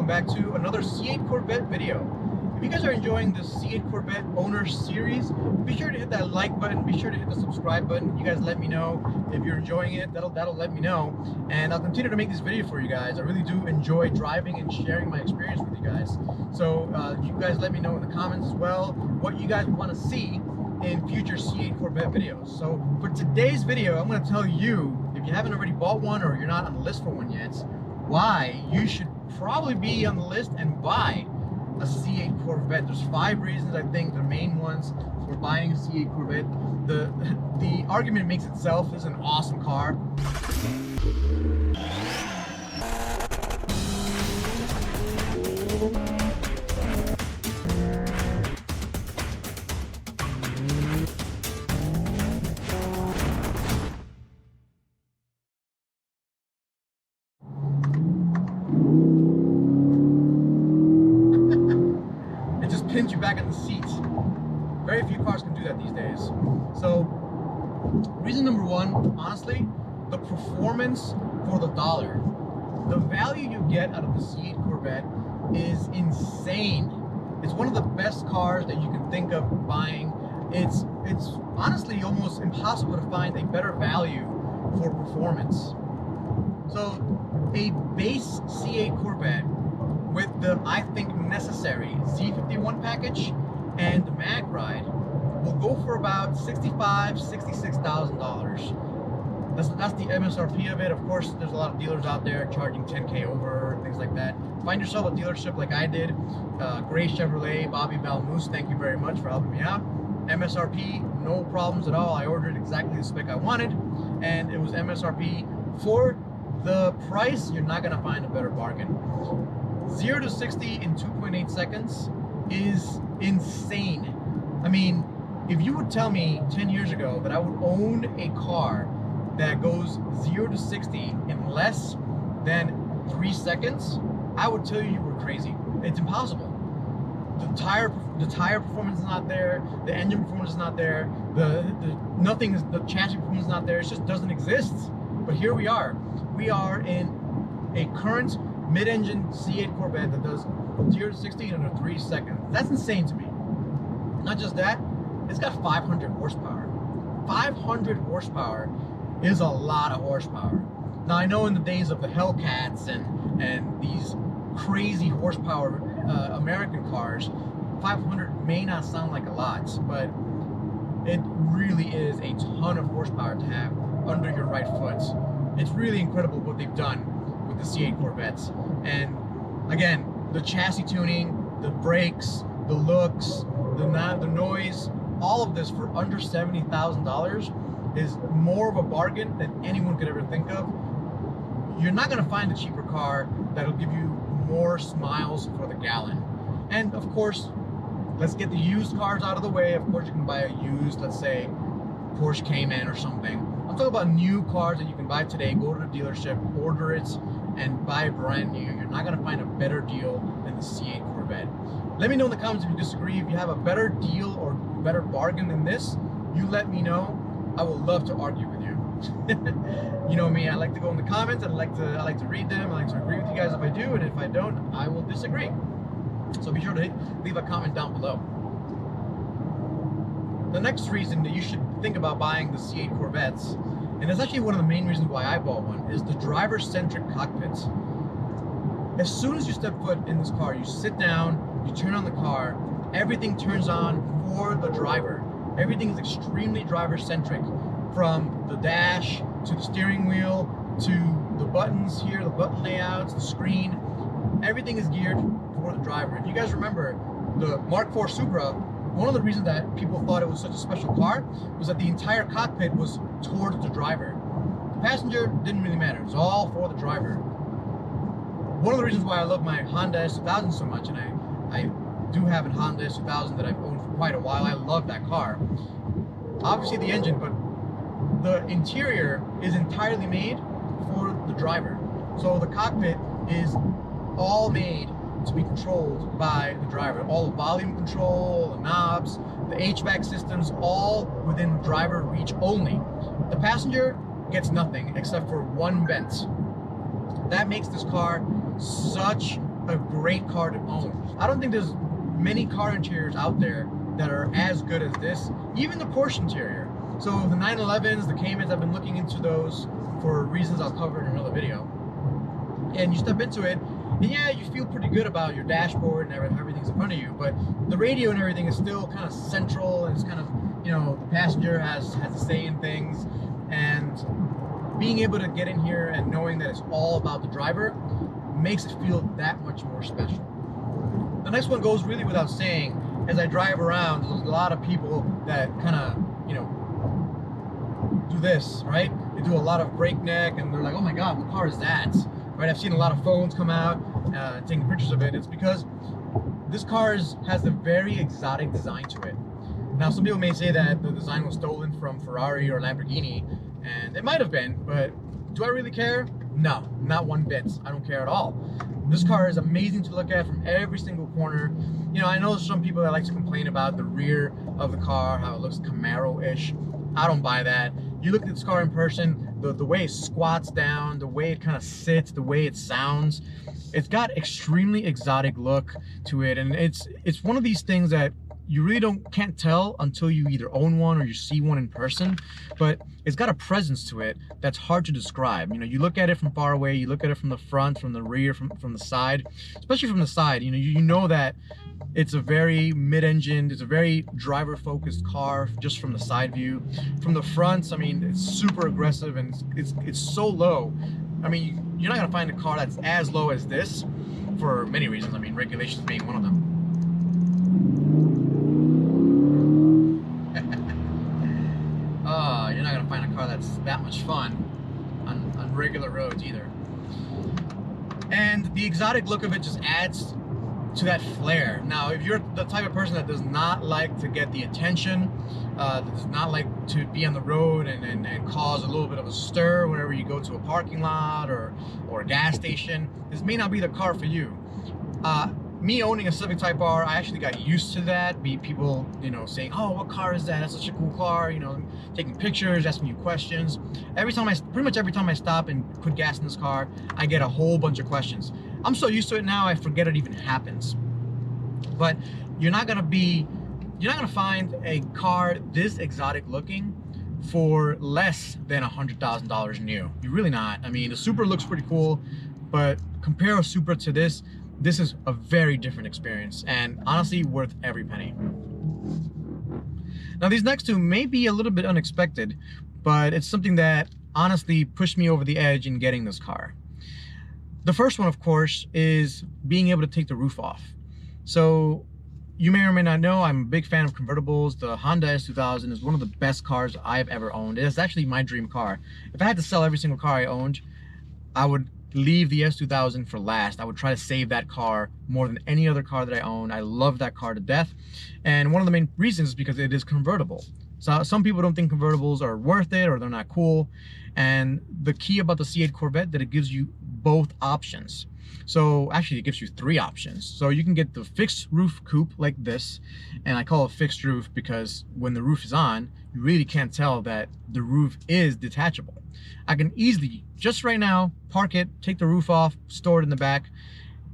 welcome back to another C8 Corvette video. If you guys are enjoying the C8 Corvette owner series, be sure to hit that like button, be sure to hit the subscribe button. You guys let me know if you're enjoying it. That'll let me know, and I'll continue to make this video for you guys. I really do enjoy driving and sharing my experience with you guys. So you guys let me know in the comments as well what you guys want to see in future C8 Corvette videos. So for today's video, I'm going to tell you, if you haven't already bought one or you're not on the list for one yet, why you should probably be on the list and buy a C8 Corvette. There's 5 reasons, I think, the main ones for buying a C8 Corvette. The argument makes itself. This is an awesome car. Pins you back in the seat. Very few cars can do that these days. So reason number one, honestly, the performance for the dollar. The value you get out of the C8 Corvette is insane. It's one of the best cars that you can think of buying. It's honestly almost impossible to find a better value for performance. So a base C8 Corvette with the, I think, necessary Z51 package and the mag ride will go for about $65,000, $66,000. That's the MSRP of it. Of course, there's a lot of dealers out there charging 10K over, things like that. Find yourself a dealership like I did. Gray Chevrolet, Bobby Balmoose, thank you very much for helping me out. MSRP, no problems at all. I ordered exactly the spec I wanted, and it was MSRP. For the price, you're not gonna find a better bargain. 0 to 60 in 2.8 seconds is insane. I mean, if you would tell me 10 years ago that I would own a car that goes 0 to 60 in less than 3 seconds, I would tell you were crazy. It's impossible. The tire performance is not there. The engine performance is not there. The chassis performance is not there. It just doesn't exist. But here we are. We are in a current mid-engine C8 Corvette that does 0 to 60 in under 3 seconds. That's insane to me. Not just that, it's got 500 horsepower. 500 horsepower is a lot of horsepower. Now, I know in the days of the Hellcats and these crazy horsepower American cars, 500 may not sound like a lot, but it really is a ton of horsepower to have under your right foot. It's really incredible what they've done with the C8 Corvettes. And again, the chassis tuning, the brakes, the looks, the noise, all of this for under $70,000 is more of a bargain than anyone could ever think of. You're not going to find a cheaper car that'll give you more miles for the gallon. And of course, let's get the used cars out of the way. Of course, you can buy a used, let's say, Porsche Cayman or something. I'm talking about new cars that you can buy today. Go to the dealership, order it, and buy it brand new. You're not going to find a better deal than the C8 Corvette. Let me know in the comments if you disagree. If you have a better deal or better bargain than this, you let me know. I would love to argue with you. You know me, I like to go in the comments, and I like to read them. I like to agree with you guys if I do, and if I don't, I will disagree. So be sure to leave a comment down below. The next reason that you should think about buying the C8 Corvettes, and it's actually one of the main reasons why I bought one, is the driver-centric cockpits. As soon as you step foot in this car, you sit down, you turn on the car, everything turns on for the driver. Everything is extremely driver-centric, from the dash to the steering wheel to the buttons here, the button layouts, the screen. Everything is geared for the driver. If you guys remember the Mark IV Supra, one of the reasons that people thought it was such a special car was that the entire cockpit was towards the driver. The passenger didn't really matter. It was all for the driver. One of the reasons why I love my Honda S2000 so much, and I do have a Honda S2000 that I've owned for quite a while. I love that car. Obviously the engine, but the interior is entirely made for the driver. So the cockpit is all made to be controlled by the driver. All the volume control, the knobs, the HVAC systems, all within driver reach only. The passenger gets nothing except for one vent. That makes this car such a great car to own. I don't think there's many car interiors out there that are as good as this, even the Porsche interior. So the 911s, the Caymans, I've been looking into those for reasons I'll cover in another video. And you step into it, and yeah, you feel pretty good about your dashboard and everything's in front of you, but the radio and everything is still kind of central, and it's kind of, you know, the passenger has a say in things, and being able to get in here and knowing that it's all about the driver makes it feel that much more special. The next one goes really without saying. As I drive around, there's a lot of people that kind of, you know, do this, right? They do a lot of breakneck, and they're like, oh my God, what car is that? Right? I've seen a lot of phones come out taking pictures of it. It's because this car has a very exotic design to it. Now, some people may say that the design was stolen from Ferrari or Lamborghini, and it might have been, but do I really care? No, not one bit. I don't care at all. This car is amazing to look at from every single corner. You know, I know there's some people that like to complain about the rear of the car, how it looks Camaro-ish. I don't buy that. You look at this car in person, the way it squats down, the way it kind of sits, the way it sounds, it's got extremely exotic look to it, and it's one of these things that you really can't tell until you either own one or you see one in person, but it's got a presence to it that's hard to describe. You know, you look at it from far away, you look at it from the front, from the rear, from the side, especially from the side, you know that it's a very mid-engined, it's a very driver-focused car just from the side view. From the front, I mean, it's super aggressive, and it's so low. I mean, you're not gonna find a car that's as low as this for many reasons. I mean, regulations being one of them. You're not gonna find a car that's that much fun on regular roads either. And the exotic look of it just adds to that flair. Now, if you're the type of person that does not like to get the attention, that does not like to be on the road and cause a little bit of a stir whenever you go to a parking lot or a gas station, this may not be the car for you. Me owning a Civic Type R, I actually got used to that. People, you know, saying, "Oh, what car is that? That's such a cool car." You know, taking pictures, asking you questions. Pretty much every time I stop and put gas in this car, I get a whole bunch of questions. I'm so used to it now, I forget it even happens. But you're not gonna find a car this exotic looking for less than $100,000 new. You're really not. I mean, the Supra looks pretty cool, but compare a Supra to this is a very different experience, and honestly worth every penny. Now, these next two may be a little bit unexpected, but it's something that honestly pushed me over the edge in getting this car. The first one, of course, is being able to take the roof off. So you may or may not know, I'm a big fan of convertibles. The Honda S2000 is one of the best cars I've ever owned. It is actually my dream car. If I had to sell every single car I owned, I would leave the S2000 for last. I would try to save that car more than any other car that I own. I love that car to death. And one of the main reasons is because it is convertible. So some people don't think convertibles are worth it or they're not cool. And the key about the C8 Corvette that it gives you both options. So actually it gives you three options. So you can get the fixed roof coupe like this, and I call it fixed roof because when the roof is on, you really can't tell that the roof is detachable. I can easily, just right now, park it, take the roof off, store it in the back,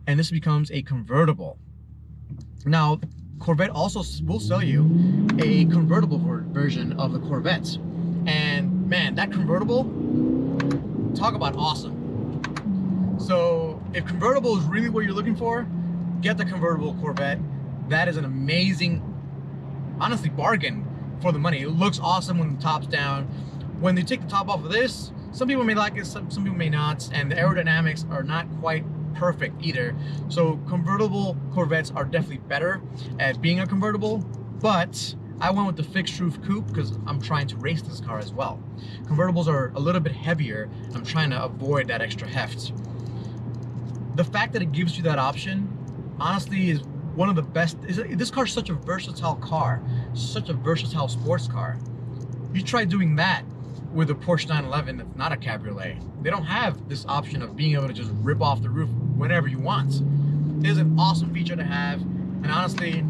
and this becomes a convertible. Now, Corvette also will sell you a convertible version of the Corvette. And man, that convertible, talk about awesome. So if convertible is really what you're looking for, get the convertible Corvette. That is an amazing, honestly, bargain for the money. It looks awesome when the top's down. When they take the top off of this, some people may like it, some people may not, and the aerodynamics are not quite perfect either. So convertible Corvettes are definitely better at being a convertible, but I went with the fixed roof coupe because I'm trying to race this car as well. Convertibles are a little bit heavier. I'm trying to avoid that extra heft. The fact that it gives you that option, honestly, is one of the best. This car is such a versatile car, such a versatile sports car. You try doing that with a Porsche 911 that's not a cabriolet. They don't have this option of being able to just rip off the roof whenever you want. It is an awesome feature to have, and honestly,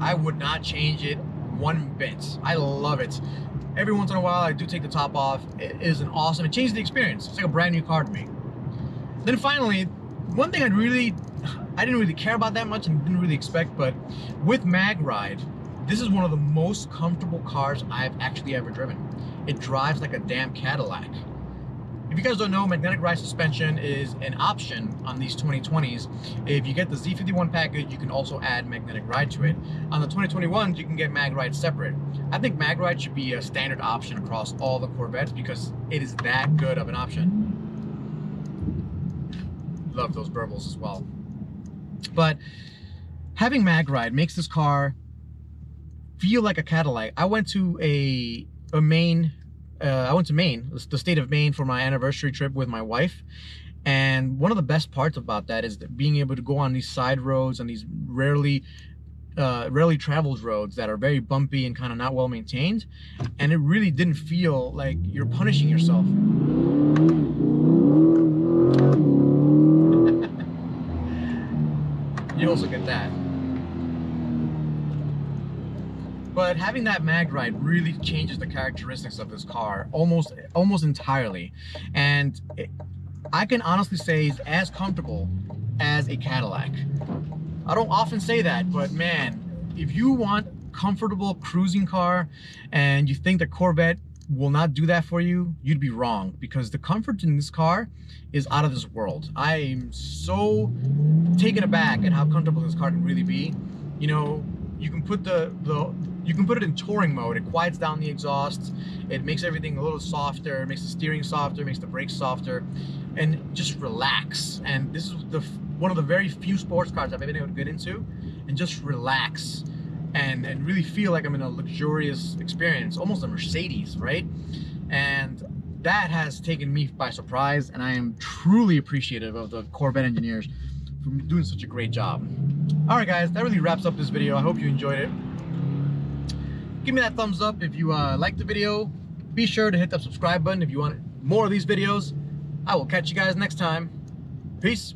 I would not change it one bit. I love it. Every once in a while, I do take the top off. It is an awesome, it changes the experience. It's like a brand new car to me. Then finally, one thing I didn't really care about that much and didn't really expect, but with MagRide, this is one of the most comfortable cars I've actually ever driven. It drives like a damn Cadillac. If you guys don't know, magnetic ride suspension is an option on these 2020s. If you get the Z51 package, you can also add magnetic ride to it. On the 2021s, you can get MagRide separate. I think MagRide should be a standard option across all the Corvettes because it is that good of an option. Love those burbles as well. But having MagRide makes this car feel like a Cadillac. I went to Maine, the state of Maine, for my anniversary trip with my wife. And one of the best parts about that is that being able to go on these side roads and these rarely traveled roads that are very bumpy and kind of not well maintained. And it really didn't feel like you're punishing yourself. You also get that. But having that MagRide really changes the characteristics of this car almost entirely. And I can honestly say it's as comfortable as a Cadillac. I don't often say that, but man, if you want comfortable cruising car and you think the Corvette will not do that for you, you'd be wrong, because the comfort in this car is out of this world. I am so taken aback at how comfortable this car can really be. You know, you can put you can put it in touring mode. It quiets down the exhaust. It makes everything a little softer. It makes the steering softer. It makes the brakes softer, and just relax. And this is one of the very few sports cars I've been able to get into and just relax and really feel like I'm in a luxurious experience, almost a Mercedes, right? And that has taken me by surprise, and I am truly appreciative of the Corvette engineers for doing such a great job. All right, guys, that really wraps up this video. I hope you enjoyed it. Give me that thumbs up if you liked the video. Be sure to hit that subscribe button if you want more of these videos. I will catch you guys next time. Peace.